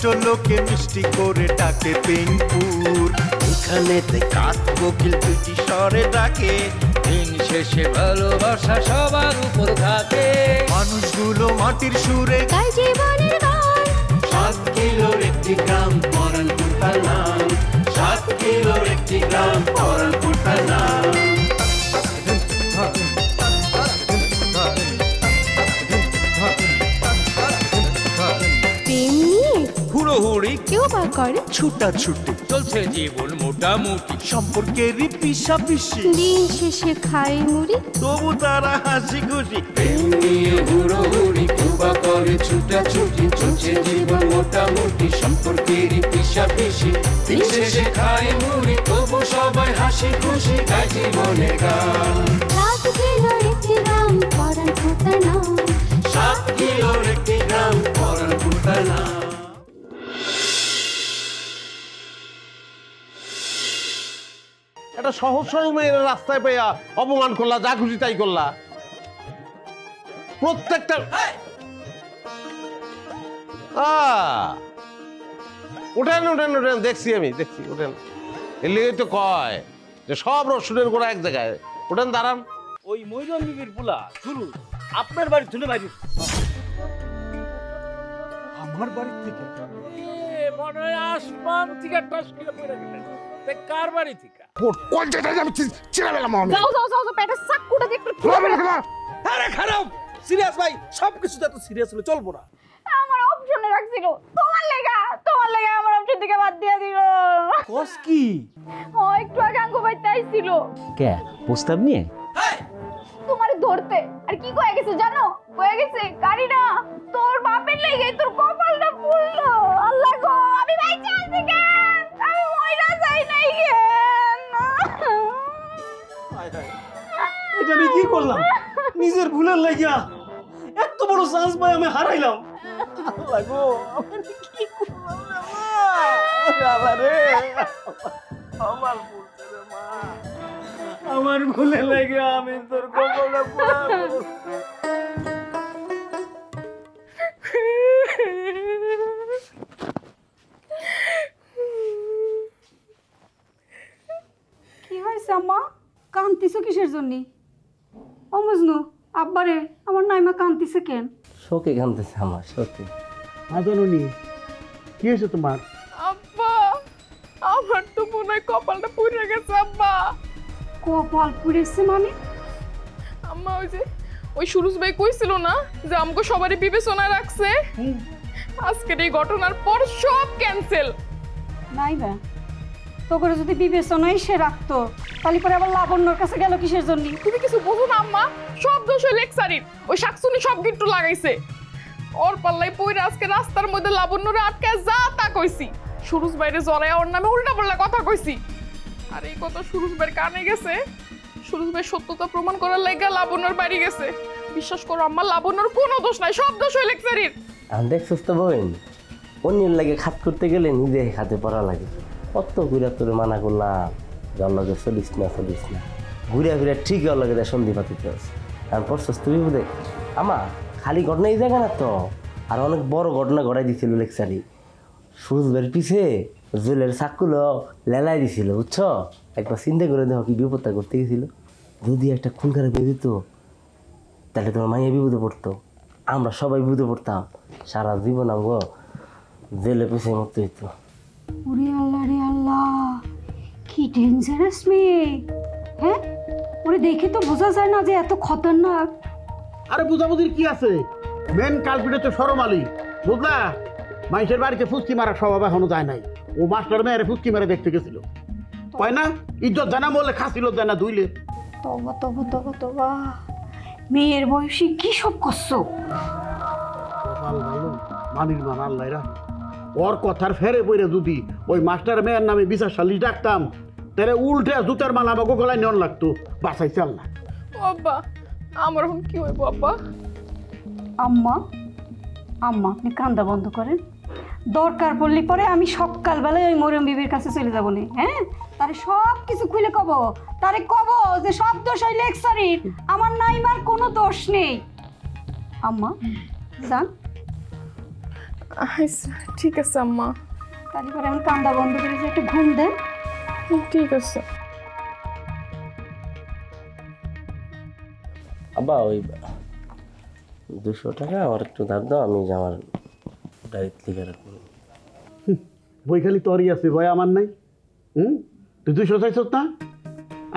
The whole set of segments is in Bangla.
দুষ্ট লোকে মিষ্টি করে ডাকে পিংপুর। এখানে কাক কোকিল দুটি স্বরে ডাকে, দিন শেষে ভালোবাসা সবার উপর থাকে। মানুষগুলো মাটির সুরে গায় জীবনের গান। 7 কিলোর একটি গ্রাম পরানপুর তার নাম, 7 কিলোর একটি গ্রাম পরানপুর তার নাম। প্রেম নিয়ে হুড়োহুড়ি কেউ বা করে ছুটাছুটি, চলছে জীবন মোটামুটি, সম্পর্কেরই পিছাপিছি, দিন শেষে খাই মুড়ি। তবু তারা হাসি খুশি। প্রেম নিয়ে হুড়োহুড়ি কেউ বা করে ছুটাছুটি, চলছে জীবন মোটামুটি, সম্পর্কেরই পিছাপিছি, দিন শেষে খায় মুড়ি, তবু সবাই হাসি খুশি, গায় জীবনের গান। 7 কিলোর একটি গ্রাম পরানপুর তার নাম। 7 কিলোর একটি গ্রাম পরানপুর তার নাম। একটা সহজ সরল মেয়ের রাস্তায় পেয়া অপমান করলা, যা খুশি তাই করলা। প্রত্যেকটা উঠেন উঠেন উঠেন, দেখছি আমি দেখছি, উঠেন। এর লেগে তো কয় যে সব রসুনের গোড়া এক জায়গায়। উঠেন, দাঁড়ান। ওই ময়ূরন বিবির পোলা শুরু আপনার বাড়ি তুলে বাইরে। আমার বাড়ি থেকে মনে হয় আসমান থেকে টাস করে পড়ে গেলেন। কার বাড়ি থেকে? যাও যাও যাও পেটে চাকুটা দিয়ে একটু আরে খারাপ সিরিয়াস ভাই, সবকিছু এত সিরিয়াস হলে চলবো না। আমার অপশনে রাখছিল তোমার লেগা আমার অপশন থেকে বাদ দিয়ে দিল। কস কি? ও একটু আগে আঙ্গু বাইতে আইছিল কে প্রস্তাব নিয়ে তোমারে ধরতে। আর কি কয়ে গেছে জানো? কয়ে গেছে গাড়ি না তোর বাপের লেগে তোর কপালটা পুড়লো। আল্লাহ গো, আমি বাইচা আছি কেন? আমি মইরা যাই নাই কেন? এটা আমি কি করলাম? নিজের ভুলের লাগিয়া এত বড় চান্স পাই আমি হারাইলাম। আল্লাহ গো, আমি কি করলাম রে? আমার ভুল রে মা, আমার ভুলে লাগে আমি তোর কপালটা পুড়াবো। কি হয়েছে আম্মা? কান্তিছো কিসের জন্য? ও মজনু, আব্বারে আমার নাইমা কান্তিছে কেন? শোকে কান্দিছে আমার, সত্যি। জননী, কি হয়েছে তোমার? আব্বা, আমার তো মনে হয় কপালটা পুড়ে গেছে আব্বা। কপাল পুড়েছে মানে? আম্মা ওই সুরজ ভাই কইছিল না যে আমাকে সবারই বিবেচনা রাখছে, আজকের এই ঘটনার পর সব ক্যান্সেল। নাইবা তোকে যদি বিবেচনাই সে রাখতো তাহলে পরে আবার লাবণ্যর কাছে গেল কিসের জন্য? তুমি কিছু বুঝো না আম্মা, সব দোষ ওই লেকচারির। ওই শাকসুনি সব গিট্টু লাগাইছে। ওর পাল্লাই পইরা আজকে রাস্তার মধ্যে লাবণ্যরে আটকে যা তা কইছি, সুরজ ভাইরে জড়ায় ওর নামে উল্টা পাল্টা কথা কইছি। আর এই কথা সুরজ ভাইয়ের কানে গেছে। সুরজ ভাই সত্যতা প্রমাণ করার লাগা লাবণ্যর বাড়ি গেছে। বিশ্বাস করো আম্মা, লাবণ্যর কোনো দোষ নাই, সব দোষ ওই লেকচারির। দেখছিস তো বোন, অন্যের লাগে খাত করতে গেলে নিজে খাতে পড়া লাগে। কত ঘুরে তোরে মানা করলাম, জল লাগে চলিস না চলিস না, ঘুরে ঘুরে ঠিক জল লাগে সন্ধি পাতিতে আছে। কারণ পরশস তুমি বোধে আমা খালি ঘটনা এই জায়গা না তো, আর অনেক বড় ঘটনা ঘটাই দিছিল লেকচারি। সুরজবের পিছে জুলের চাকুলো লেলাই দিছিল, বুঝছো? একবার চিন্তা করে দেখো কি বিপদটা করতে গেছিল। যদি একটা খুন খারাপ পেয়ে দিত তাহলে তোমার মাইয়া বিপদে পড়তো, আমরা সবাই বিপদে পড়তাম, সারা জীবন আমগো জেলে পিছে মরতে হইতো। ওরে আল্লাহ রে আল্লাহ, কি ডেঞ্জারাস মেয়ে! হ্যাঁ, ওরে দেখে তো বোঝা যায় না যে এত খতরনাক। আরে বুঝাবুঝির কি আছে? মেন কালপিটে তো সরম আলী, বুঝলা? মানুষের বাড়িতে ফুচকি মারার স্বভাব এখনো যায় নাই। ও মাস্টার মেয়ের ফুচকি মেরে দেখতে গেছিল, কয় না ইজ্জত জানা বললে খাসিল জানা দুইলে। তবা তবা তবা তবা, মেয়ের বয়সী কি সব করছো? মানির মান আল্লাহরা, ওর কথার ফেরে পড়ে যদি ওই মাস্টার মেয়ের নামে বিচার সালিশ ডাকতাম তাহলে উল্টে জুতার মালা আমাকে গলায় নেওয়ার লাগতো। বাসাইছে আল্লাহ। আব্বা, আমার এখন কি হইব আব্বা? আম্মা আম্মা আপনি কান্দা বন্ধ করেন। দরকার পড়লে পরে আমি সকালবেলায় ওই মরম বিবির কাছে চলে যাবো না। হ্যাঁ, তারে সব কিছু খুলে কব, তারে কব যে সব দোষ ওই লেকচারির, আমার নাইমার কোনো দোষ নেই। আম্মা যান। আচ্ছা ঠিক আছে আম্মা, তারপরে আমি কান্দা বন্ধ করে যে একটু ঘুম দেন। ঠিক আছে। আব্বা ওই 200 টাকা আমার একটু ধার দাও, আমি আমার গাড়িতে লিখে রাখবো। বই খালি তোরই আছে, ভয় আমার নাই। তুই 200 চাইছ না?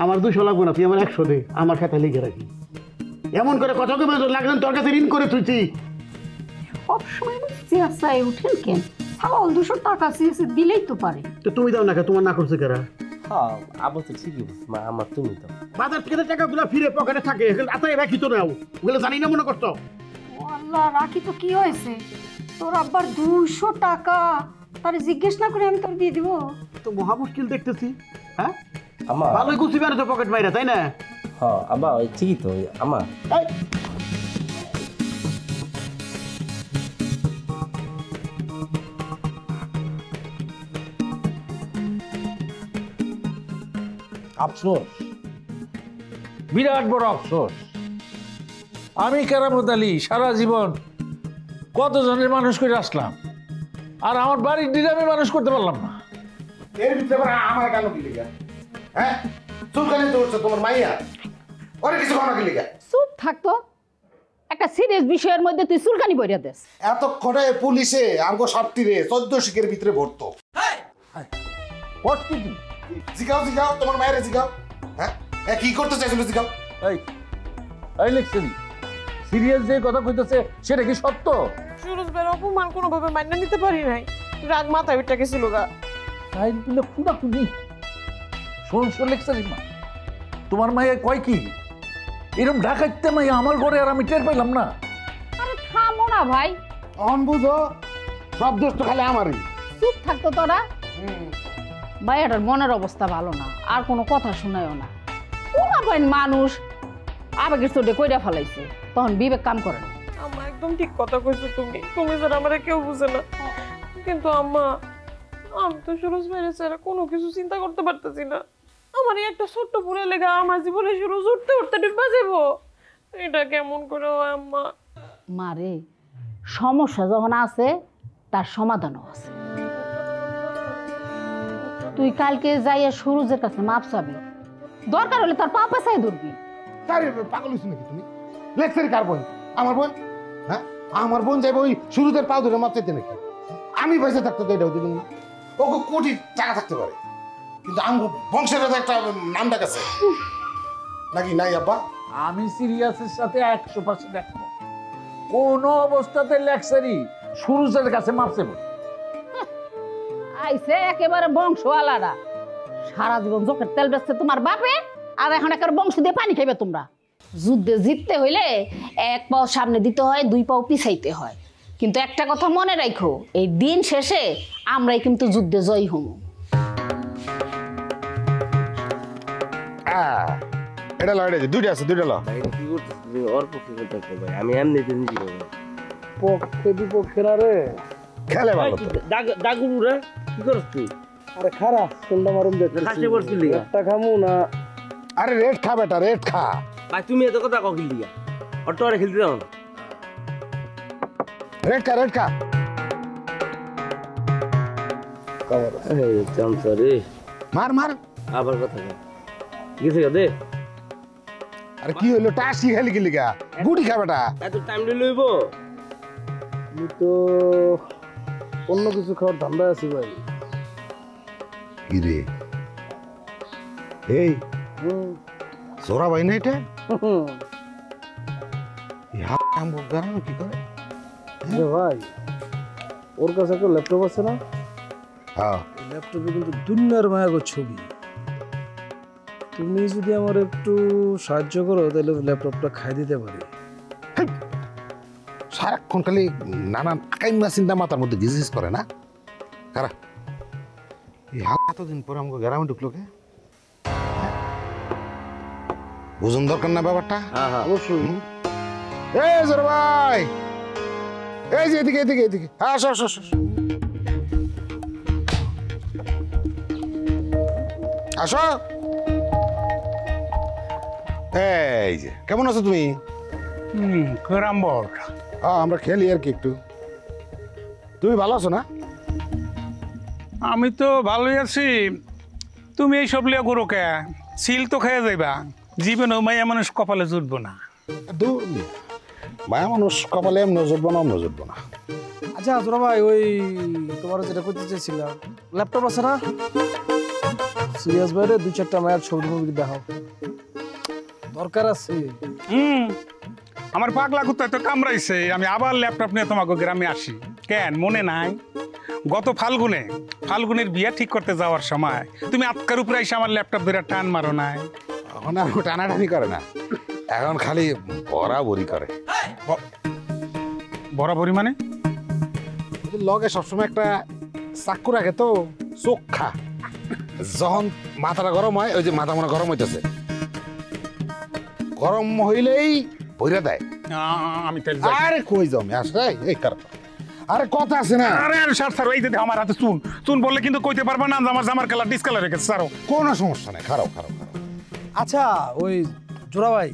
আমার 200 লাগবে না, তুই আমার 100 দে, আমার খাতা লিখে রাখি। এমন করে কথা কবে লাগলেন তোর কাছে ঋণ করে তুইছি। সবসময় চেঁচাই উঠেন কেন? ছাগল 200 টাকা চেয়েছে, দিলেই তো পারে। তো তুমি দাও না, তোমার না করছে কারা? হ্যাঁ আব্বা তো ঠিকই বলছে, মা আমার তুমি তো বাজার থেকে টাকাগুলো ফিরে পকেটে থাকে, আতায় রাখি তো নাও, ওগুলো জানি না মনে করতো। ও আল্লাহ, রাখি তো কি হয়েছে? তোর আব্বার 200 টাকা, তারে জিজ্ঞেস না করে আমি তোর দিয়ে দিব? তো মহা মুশকিল দেখতেছি। হ্যাঁ আমার ভালোই গুছি বেরোতো পকেট বাইরে, তাই না? হ্যাঁ আব্বা ওই ঠিকই তো আমার। আফসোস, বিরাট বড় আফসোস। আমি কেরামত আলী সারা জীবন কতজনের মানুষ করে আসলাম, আর আমার বাড়ির দিদি আমি মানুষ করতে পারলাম না। এর ভিতরে আমার কেন কি লিখা? হ্যাঁ চুলকানি তো উঠছে তোমার মাইয়া, ওরে কিছু কোনো কি লিখা? চুপ থাকতো, একটা সিরিয়াস বিষয়ের মধ্যে তুই চুলকানি বইরা দেস। এতক্ষণে পুলিশে আমগো সবটিরে 14 শিখের ভিতরে ভরতো। জিগাও জিগাও, তোমার মায়েরে জিগাও। হ্যাঁ কি করতে চাইছিল জিগাও? এই লেখছেনি সিরিয়াস যে কথা কইতেছে সেটা কি সত্য? সুরজ ভাইয়ের অপমান কোনোভাবে মান্য নিতে পারি নাই, রাগ মাথায় উঠে গেছিল গা। তাই বলে খুদা তুমি শুনছো লেখছেনি মা? তোমার মায়ে কয় কি এরকম ঢাকাইতে মাইয়া আমার ঘরে, আর আমি টের পাইলাম না? আরে থামো না ভাই, অন বুঝো, সব দোষ তো খালি আমারই। চুপ থাকতো তোরা। ভাইয়াটার মনের অবস্থা ভালো না, আর কোনো কথা শোনায়ও না। কোনা পাইন মানুষ আবেগের চোটে কইরা ফেলাইছে, তখন বিবেক কাম করে না। আম্মা একদম ঠিক কথা কইছো তুমি, তুমি যেন আমারে কেউ বুঝে না। কিন্তু আম্মা, আমি তো সুরজ ভাইয়ের ছাড়া কোনো কিছু চিন্তা করতে পারতেছি না। আমার এই একটা ছোট্ট পুরে লেগা আমার জীবনে সুরজ উঠতে উঠতে ডুবা যাবো, এটা কেমন করে হয় আম্মা? মারে, সমস্যা যখন আছে তার সমাধানও আছে। তুই কালকে যাইয়া সুরজের কাছে মাপ চাবি, দরকার হলে তার পা পেছাই ধরবি। পাগল হইছো নাকি তুমি? লেকচারি কার বোন? আমার বোন? হ্যাঁ আমার বোন যাইব ওই শুরুদের পা ধরে মাপ চাইতে নাকি? আমি পয়সা থাকতো তো এটাও দিলাম না। ওকে কোটি টাকা থাকতে পারে, কিন্তু আমগো বংশের একটা নাম ডাকাছে নাকি? নাই আব্বা, আমি সিরিয়াসের সাথে 100% একমত। কোন অবস্থাতে লেকচারি সুরজের কাছে মাপছে আইছে একেবারে বংশওয়ালারা, সারা জীবন চোখের তেল বেচছে তোমার বাপে, আর এখন একেবারে বংশ দিয়ে পানি খাইবে তোমরা। যুদ্ধে জিততে হইলে 1 পাও সামনে দিতে হয়, 2 পাও পিছাইতে হয়। কিন্তু একটা কথা মনে রাখো, এই দিন শেষে আমরাই কিন্তু যুদ্ধে জয়ী হব। এটা লড়াই দুইটা আছে, দুইটা ল। কি করতেছ তুমি? ওর পক্ষে কথা কও ভাই, আমি এমনিতে নিজে করব। পক্ষে বিপক্ষের আরে খেলে ভালো তো। দাগুরু রে কি করছ তুই? আরে খারাপ কোনটা মারুম দেখছিস? খাসি করছিলি একটা খামু না? আরে রেড খা বেটা, রেড খা। ভাই তুমি এত কথা কও খেলি দিয়া? অটোরে খেলতে দাও না। রেড খা, রেড খা। এই চামচা রে, মার মার। আবার কথা কও। গেছে দে। আরে কি হইলো? টাসি খেলি কি লিগা? গুড়ি খা বেটা। এত টাইম লইব? আমি তো অন্য কিছু খাওয়ার ধান্দা আছি ভাই। কি রে? এই সোরা ভাই না এটা? আমগো গারানো কি করে? ভাই ওর কাছে একটা ল্যাপটপ আছে না? হ্যাঁ, ল্যাপটপে কিন্তু দুনিয়ার মায়াগো ছবি। তুমি যদি আমার একটু সাহায্য করো তাহলে ল্যাপটপটা খাই দিতে পারি। সারাক্ষণ খালি নানান আকাইমা চিন্তা মাথার মধ্যে গিজিস করে না কারা? এই এতদিন পরে আমাকে গ্রামে ঢুকলো কে? বুঝুন দরকার না ব্যাপারটা? অবশ্যই। এই জোর ভাই, এই যে এদিকে এদিকে এদিকে, আসো আসো আসো আসো। এই যে কেমন আছো তুমি? ক্যারাম বোর্ড আমরা খেলি আর কি একটু। তুমি ভালো আছো না? আমি তো ভালোই আছি। তুমি এইসব লিয়া করো কে? সিল তো খেয়ে যাইবা, জীবনেও মাইয়া মানুষ কপালে জুটবো না। মায়া মানুষ কপালে এমন জুটবো না, অমন জুটবো না। আচ্ছা তোরা ভাই, ওই তোমার যেটা করতে চাইছিলাম, ল্যাপটপ আছে না? সিরিয়াস বাইরে 2-4টা মায়ের ছবি মুভি দেখাও, দরকার আছে। আমার পাগলা কুত্তা তো কামড়াইছে, আমি আবার ল্যাপটপ নিয়ে তোমাকে গ্রামে আসি। কেন মনে নাই গত ফাল্গুনের বিয়ে ঠিক করতে যাওয়ার সময় তুমি আটকার উপরে এসে আমার ল্যাপটপ ধরে টান মারো নাই? এখন আর টানাটানি করে না, এখন খালি বরাবরি করে। বরাবরি মানে? লগে সবসময় একটা চাক্কু রাখে তো, চোখা। যখন মাথাটা গরম হয়, ওই যে মাথা মনে গরম হইতেছে, গরম হইলেই ভইরা দেয়। আমি আরে কই যাও আমি আসলে এই কারণ, আরে কথা আছে না। আরে স্যার স্যার, এই যে আমার হাতে চুন বললে কিন্তু কইতে পারবা না আমার জামার কালার ডিসকালার রেখেছে স্যার। কোনো সমস্যা নেই, খারাপ খারাপ খারাপ। আচ্ছা ওই জোড়া ভাই,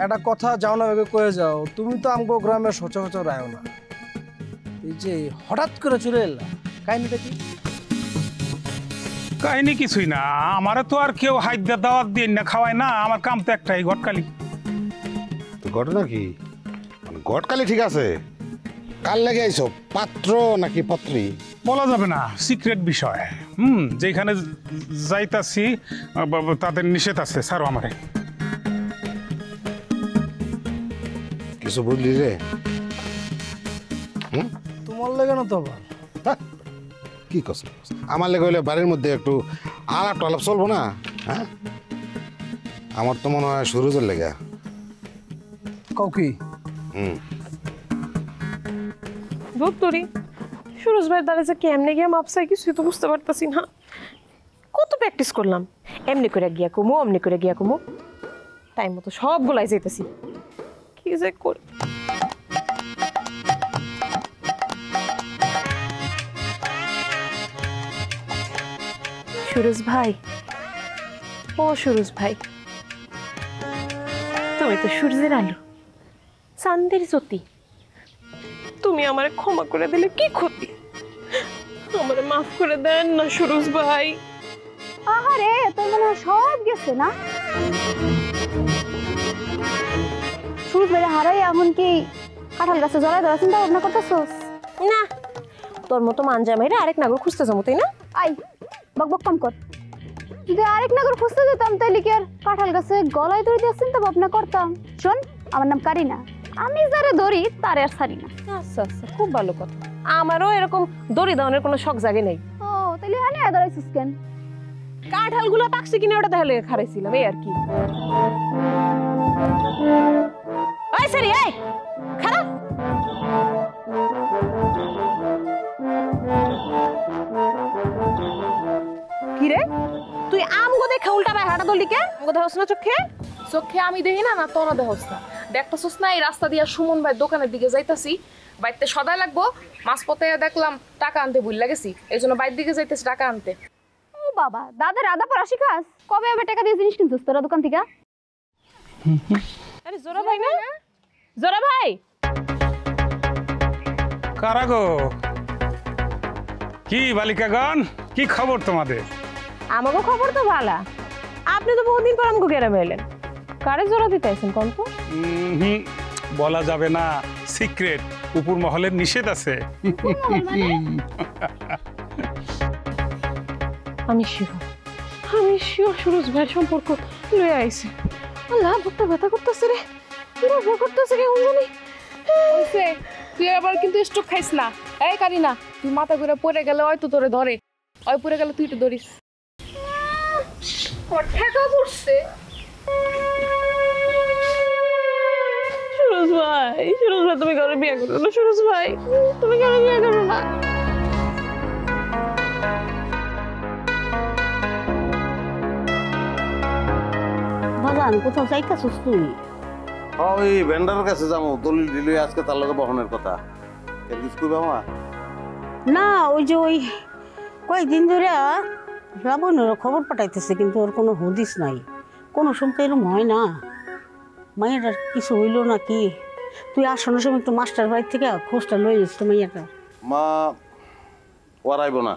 একটা কথা যাও না ভেবে কয়ে যাও, তুমি তো আমগো গ্রামের সচরাচর আয়ো না, এই যে হঠাৎ করে চলে এলা, কাহিনীটা কি? কাহিনী কিছুই না, আমারে তো আর কেউ হাইদা দাওয়াত দিয়ে না খাওয়ায় না, আমার কাম তো একটাই, ঘটকালি। তো ঘটনা কি? ঘটকালি ঠিক আছে, কাল লেগে আইছো, পাত্র নাকি পাত্রী বলা যাবে না, সিক্রেট বিষয়। যেখানে যাইতাছি তাদের নিষেধ আছে, ছাড়ো আমারে। কিছু বুঝলি রে? তোমার লেগে না তো আবার কি কস? আমার লেগে হইলে বাড়ির মধ্যে একটু আলাপ টালাপ চলবো না? হ্যাঁ, আমার তো মনে হয় সুরজের লেগে। কাউ কি? ভক্তরি সুরজ ভাই দাঁড়িয়ে যে কেমনে গিয়ে মাপসাই কিছুই তো বুঝতে পারতাছি না। কত প্র্যাকটিস করলাম, এমনি করে গিয়া কমু, অমনি করে গিয়া কমু, টাইম মতো সবগুলাই যাইতেছি, কি যে করি। সুরজ ভাই, ও সুরজ ভাই, তুমি তো সূর্যের আলো, চাঁদের জ্যোতি, তুমি আমারে ক্ষমা করে দিলে কি ক্ষতি? আমারে মাফ করে দেন না সুরজ ভাই। আহারে, তোর মনে হয় সব গেছে না? সুরজ ভাই হারাই এখন কি কাঁঠাল গাছে জড়াই ধরা চিন্তা ভাবনা করতেছস? না, তোর মতো মানজা মাইরে আরেক নাগর খুঁজতে যাবো, তাই না? আই বক বক কম কর। যদি আরেক নাগর খুঁজতে যেতাম তাইলে কি আর কাঁঠাল গাছে গলায় দড়ি দিয়ে চিন্তা ভাবনা করতাম? শোন, আমার নাম কারিনা, আমি যারে ধরি তারে আর ছাড়ি না। আচ্ছা আচ্ছা, খুব ভালো কথা। আমারও এরকম দড়ি দাওনের কোনো শখ জাগে নেই। ও তাইলে হানে দাঁড়াইছিস কেন? কাঁঠালগুলো পাকছে কিনা ওটা তাহলে খারাইছিলাম, এই আর কি। এই সরি, এই খারাপ। কি রে তুই আমগো দেখা উল্টা পায় হাঁটা দললি কে? আমগো দেহস না চোখে? চোখে আমি দেখি না, না তোরা দেহস না? দেখতেছস না এই রাস্তা দিয়া সুমন ভাই দোকানের দিকে যাইতাছি, বাইতে সদাই লাগবো, মাঝপথে দেখলাম টাকা আনতে ভুল লাগেছি, এই জন্য বাইর দিকে যাইতেছি টাকা আনতে। ও বাবা, দাদা রাধা পড়া শিখাস? কবে আবার টাকা দিয়ে জিনিস কিনছিস তোরা দোকান থেকে? আরে জোরা ভাই না? জোরা ভাই কারা গো? কি বালিকাগণ, কি খবর তোমাদের? আমাকে খবর তো ভালো, আপনি তো বহুদিন পর আমাকে গ্রামে এলেন, কারে জোড়া দিতে আইছেন কোন তো? বলা যাবে না, সিক্রেট, উপর মহলের নিষেধ আছে। আমি শিওর সুরজ ভাইয়ের সম্পর্ক লয়ে আইছে। আল্লাহ, বুকটা ব্যথা করতেছে রে, পুরো ভয় করতেছে রে জানি। তুই আবার কিন্তু স্ট্রোক খাইস না। এই কারিনা, তুই মাথা ঘুরে পড়ে গেলে হয়তো তোরে ধরে, ওই পড়ে গেলে তুই তো ধরিস। ঠেকা পড়ছে। সুরজ ভাই, তুমি কারো বিয়ে করো না। সুরজ ভাই, তুমি কারো বিয়ে করো না। বাজান কোথাও যাইতাছিস তুই? ওই ভেন্ডারের কাছে যাবো, দলিল দিল আজকে তার লগে বহনের কথা। না, ওই যে ওই কয়েকদিন ধরে রাবণেরও খবর পাঠাইতেছে, কিন্তু ওর কোনো হদিস নাই। কোনো সময় এরকম হয় না, মাইয়াটার কিছু হইল না কি? তুই আসানোর সময় একটু মাস্টার বাড়ির থেকে খোঁজটা লই যাস তো মাইয়াটা। মা ওরাইব না।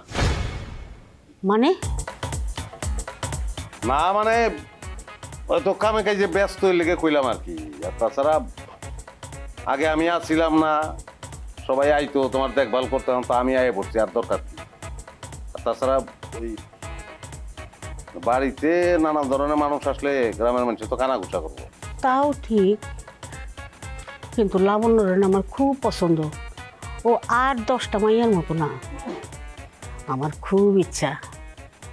মানে না মানে ওই তো কামে কাজে ব্যস্ত লেগে কইলাম আর কি। আর তাছাড়া আগে আমি আসছিলাম না, সবাই আইতো তোমার দেখভাল করতাম, তো আমি আয়ে পড়ছি, আর দরকার কি। আর তাছাড়া ওই বাড়িতে নানা ধরনের মানুষ আসলে গ্রামের মানুষ তো কানাঘুষা করবো। তাও ঠিক, কিন্তু লাবণ্যরেন আমার খুব পছন্দ। ও আর 10টা মাইয়ার মতো না। আমার খুব ইচ্ছা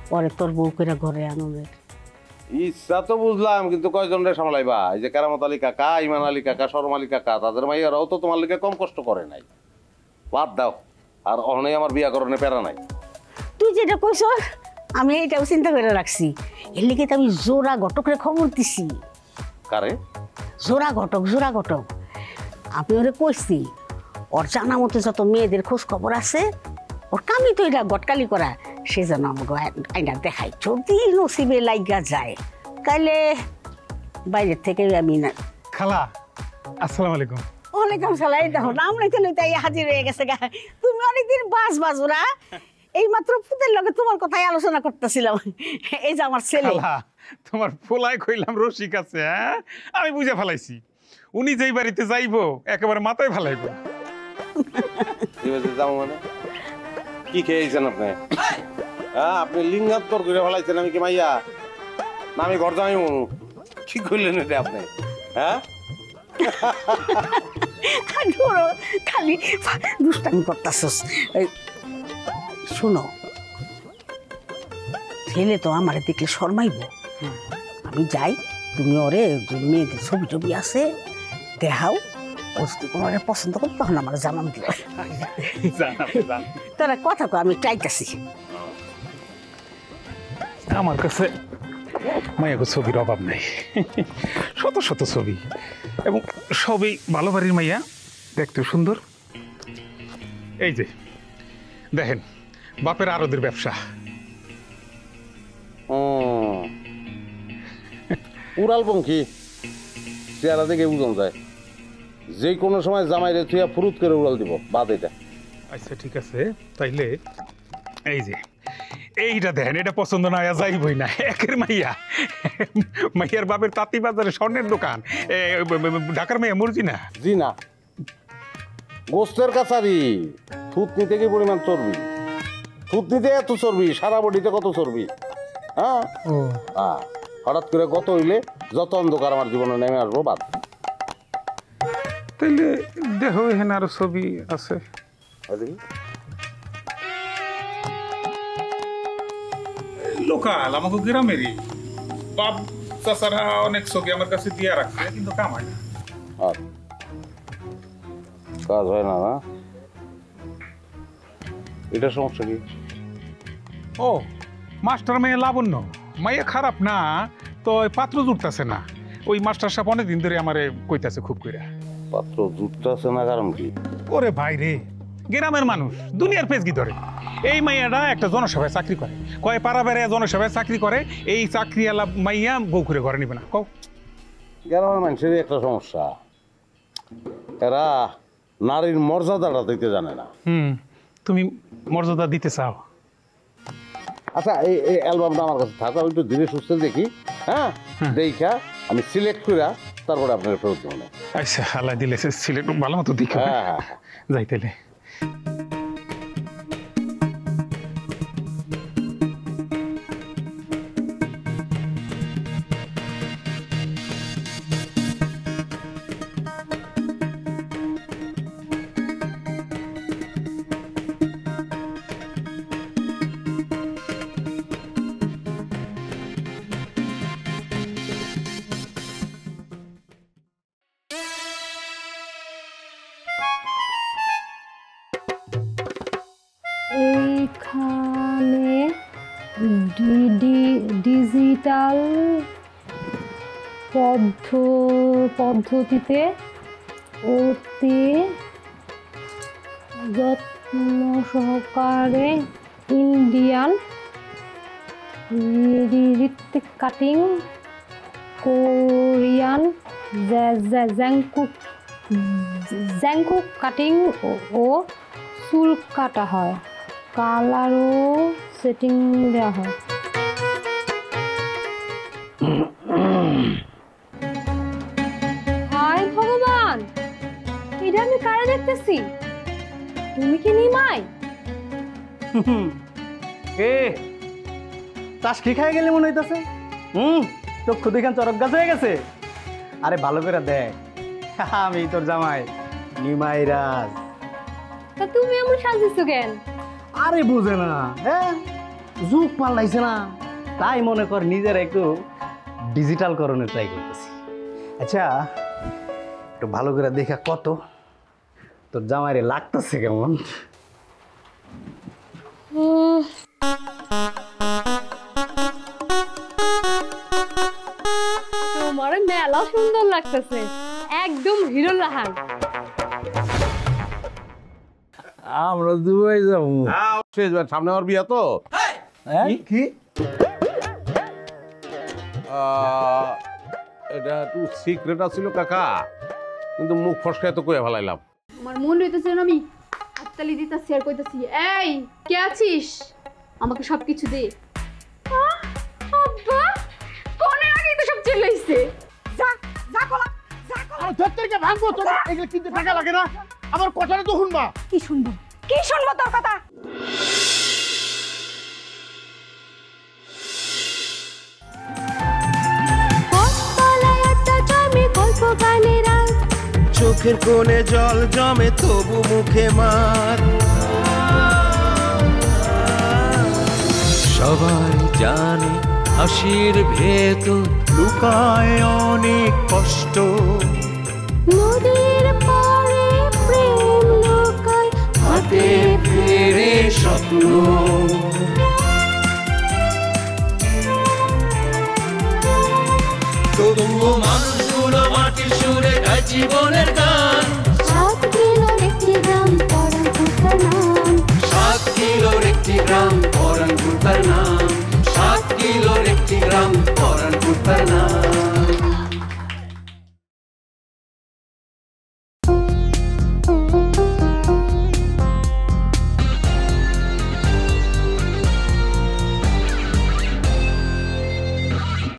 পরে তোর বউ করে ঘরে আনবে। ইচ্ছা তো বুঝলাম, কিন্তু কয়জন রে সামলাইবা? এই যে কেরামত আলী কাকা, ইমান আলী কাকা, শরম আলী কাকা, তাদের মাইয়ারাও তো তোমার লিগে কম কষ্ট করে নাই। বাদ দাও, আর অনেক আমার বিয়া করণে প্যারা নাই। তুই যেটা কইস আমি এটাও চিন্তা করে রাখছি। এর লিগে তো আমি জোড়া ঘটকের খবর দিছি। কারে? জোড়া ঘটক। আমি ওরে কইছি ওর জানা মতো যত মেয়েদের খোঁজ খবর আছে, ওর কামই তো এটা গটকালি করা, সে যেন আমাকে আইনা দেখাই। যদি নসিবে লাইগা যায় তাইলে বাইরের থেকে আমি না। খালা আসসালামু আলাইকুম। ওয়ালাইকুম সালাম। এই দেখো নাম লইতে লইতে হাজির হয়ে গেছে গা। তুমি অনেকদিন বাজোরা। এই মাত্র পুতের লগে তোমার কথাই আলোচনা করতেছিলাম। এই যে আমার ছেলে। তোমার ফোলাই কইলাম রসিক আছে। হ্যাঁ আমি বুঝে ফেলাইছি, উনি যেই বাড়িতে যাইবো একেবারে মাথায় ফেলাইবো। মানে কি খেয়েছেন আপনি? হ্যাঁ আপনি লিঙ্গাত্তর করে ফেলাইছেন। আমি কি মাইয়া না আমি ঘর যাই? কি করলেন এটা আপনি? হ্যাঁ খালি দুষ্টামি করতেছস। শোনো, ছেলে তো আমার দেখলে শর্মাইব। আমি যাই, তুমি ওরে মেয়েদের ছবি টবি আছে দেখাও। ও যদি কোনো পছন্দ কর তখন আমার জানান দিও। তোরা কথা কো, আমি চাইতেছি। আমার কাছে মায়াগো ছবির অভাব নাই, শত শত ছবি, এবং সবই ভালো বাড়ির মাইয়া, দেখতে সুন্দর। এই যে দেখেন, বাপের আরদের ব্যবসা। উড়ালপঙ্খী চেহারা থেকে বুঝন যায়, যে কোনো সময় জামাইরে তুই ফুরুত করে উড়াল দিব। বাদ এটা। আচ্ছা ঠিক আছে, তাইলে এই যে এইটা দেখেন, এটা পছন্দ না যাইবই না। একের মাইয়া, মাইয়ার বাপের তাঁতি বাজারে স্বর্ণের দোকান, ঢাকার মাইয়া মর্জি না। জি না, গোস্তের কাছারি। থুতনি থেকে পরিমাণ চর্বি, থুতনিতে এত চর্বি, সারা বডিতে কত চর্বি। হ্যাঁ হঠাৎ করে কত হইলে যত অন্ধকার আমার জীবনে নেমে আসবো। বাদ। তাইলে দেখো এখানে আরো ছবি আছে। লোকাল আমাকে গ্রামেরই বাপ চাচারা অনেক ছবি আমার কাছে দিয়ে রাখছে, কিন্তু কাম হয় না। কাজ হয় না না? এটা সমস্যা কি? ও মাস্টার মেয়ে লাবণ্য, মাইয়া খারাপ না তো পাত্র জুটতেছে না। ওই মাস্টার সাহেব অনেকদিন ধরে আমারে কইতাছে খুব কইরা। পাত্র জুটতেছে না কারণ কি? ওরে ভাই রে, গ্রামের মানুষ দুনিয়ার পেজগি ধরে। এই মাইয়াটা একটা জনসভায় চাকরি করে, কয় পাড়া বেড়ায় জনসভায় চাকরি করে। এই চাকরিওয়ালা মাইয়া বউ করে ঘরে নিবে না। কও গ্রামের মানুষের একটা সমস্যা, এরা নারীর মর্যাদাটা দিতে জানে না। তুমি মর্যাদা দিতে চাও? আচ্ছা এই অ্যালবামটা আমার কাছে থাকা, একটু ধীরে সুস্থ দেখি। হ্যাঁ দেখা আমি সিলেক্ট করে তারপরে আপনার ফেরত দেবো। আচ্ছা আল্লাহ দিলে সিলেক্ট ভালো মতো দেখো। হ্যাঁ যাই তাইলে। এইখানে ডিজিটাল পদ্ধতিতে অতি যত্ন সহকারে ইন্ডিয়ান কাটিং, কোরিয়ান জ্যাংকুক কাটিং ও চুল কাটা হয়, কালারও সেটিং দেওয়া হয়। হায় ভগবান, এটা আমি কারে দেখতেছি? তুমি কি নিমাই? এ চাষ কি খাই গেলে মনে হইতেছে? চক্ষু দেখান চরক গাছ হয়ে গেছে। আরে ভালো করে দেখ, আমি তোর জামাই নিমাই রাজ। তা তুমি এমন সাজিছো কেন? আরে বুঝে না, হ্যাঁ যুগ পাল্টাইছে না, তাই মনে কর নিজের একটু ডিজিটাল করণের ট্রাই করতেছি। আচ্ছা একটু ভালো করে দেখা কত তোর জামাইরে লাগতেছে কেমন? তোমার মেলা সুন্দর লাগতেছে, একদম হিরো লাহান। আমরা দুবাই যাবো। সামনে আমার বিয়া তো কি এটা একটু সিক্রেট ছিল কাকা, কিন্তু মুখ ফসকায় তো কয়ে ফেলাইলাম। আমার মন হইতেছে না, আমি হাততালি দিতেছি আর কইতাছি, এই কে আছিস? আমাকে সবকিছু দে। আব্বা কোনে আগে তো সব চিল্লাইছে। যা যা কলা যা কলা। আর ধরতে ভাঙবো তো, এগুলো কিনতে টাকা লাগে না? আমার কথাটা তো শুনবা। কি শুনবো? কি শুনবো তোর কথা? চোখের কোণে জল জমে তবু মুখে মার। সবাই জানে হাসির ভেতর লুকায় অনেক কষ্ট। নদীর পাড়ে প্রেম লুকায়, হাতে ফেরে স্বপ্ন। তবুও মানুষগুলো মাটির সুরে গায় জীবনের গান। 7 কিলোর একটি গ্রাম পরাঙ্কুতার নাম। 7 কিলোর একটি গ্রাম পরাঙ্কুতার নাম। 7 কিলোর একটি গ্রাম